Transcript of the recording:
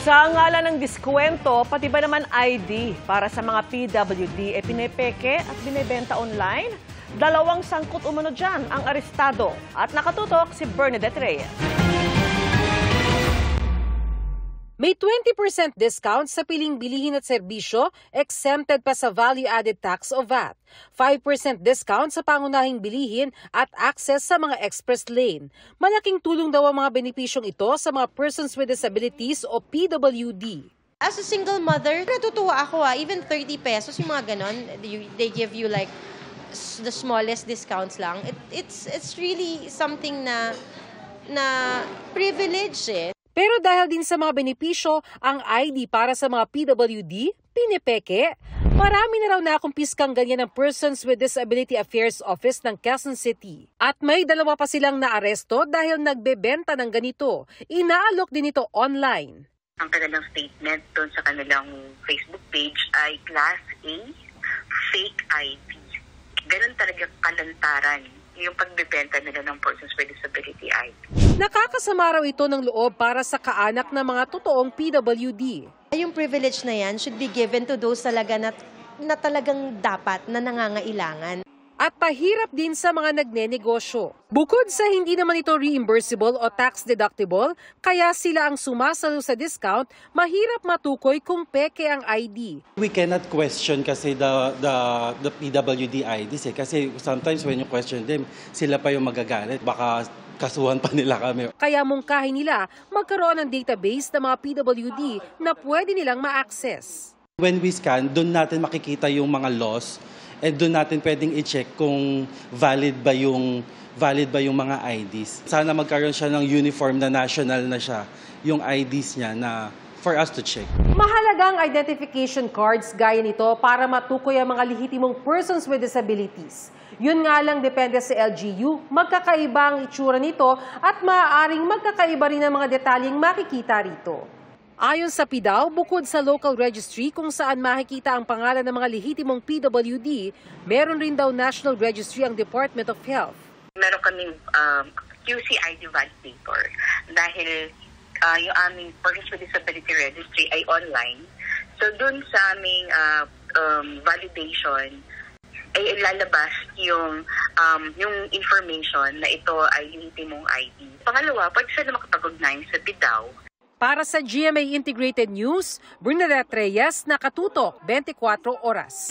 Sa ngalan ng diskwento, pati ba naman ID para sa mga PWD pinepeke at binebenta online? Dalawang sangkot umano dyan ang arestado at nakatutok si Bernadette Reyes. May 20% discount sa piling bilihin at serbisyo, exempted pa sa value-added tax o VAT. 5% discount sa pangunahing bilihin at access sa mga express lane. Malaking tulong daw ang mga benepisyong ito sa mga persons with disabilities o PWD. As a single mother, natutuwa ako even 30 pesos yung mga ganon, they give you like the smallest discounts lang. It's really something na privilege eh. Pero dahil din sa mga benepisyo, ang ID para sa mga PWD, pinipeke, marami na raw nakumpiskang ganyan ng Persons with Disability Affairs Office ng Quezon City. At may dalawa pa silang naaresto dahil nagbebenta ng ganito. Inaalok din ito online. Ang kanilang statement doon sa kanilang Facebook page ay Class A, fake ID. Ganun talaga kalantaran yung pagbebenta nila ng Persons with Disability ID. Nakakasama raw ito ng loob para sa kaanak ng mga totoong PWD. Yung privilege na yan should be given to those talaga na talagang dapat na nangangailangan. At pahirap din sa mga nagnenegosyo. Bukod sa hindi naman ito reimbursable o tax deductible, kaya sila ang sumasalo sa discount, mahirap matukoy kung peke ang ID. We cannot question kasi the PWD IDs kasi sometimes when you question them, sila pa yung magagalit. Baka kasuhan pa nila kami. Kaya mungkahin nila magkaroon ng database ng mga PWD na pwede nilang ma-access. When we scan, doon natin makikita yung mga laws. And doon natin pwedeng i-check kung valid ba yung mga IDs. Sana magkaroon siya ng uniform na national na siya, yung IDs niya na for us to check. Mahalagang identification cards gaya nito para matukoy ang mga lehitimong persons with disabilities. Yun nga lang depende sa LGU, magkakaiba ang itsura nito at maaaring magkakaiba rin ang mga detalyeng makikita rito. Ayon sa PDAW, bukod sa local registry kung saan makikita ang pangalan ng mga lehitimong PWD, meron rin daw national registry ang Department of Health. Meron kaming QC ID validator dahil yung aming Persons with Disability Registry ay online. So dun sa aming validation ay ilalabas yung information na ito ay lehitimong ID. Pangalawa, pwede sila makapag-ugnayan sa PDAW. Para sa GMA Integrated News, Bernadette Reyes, nakatutok 24 oras.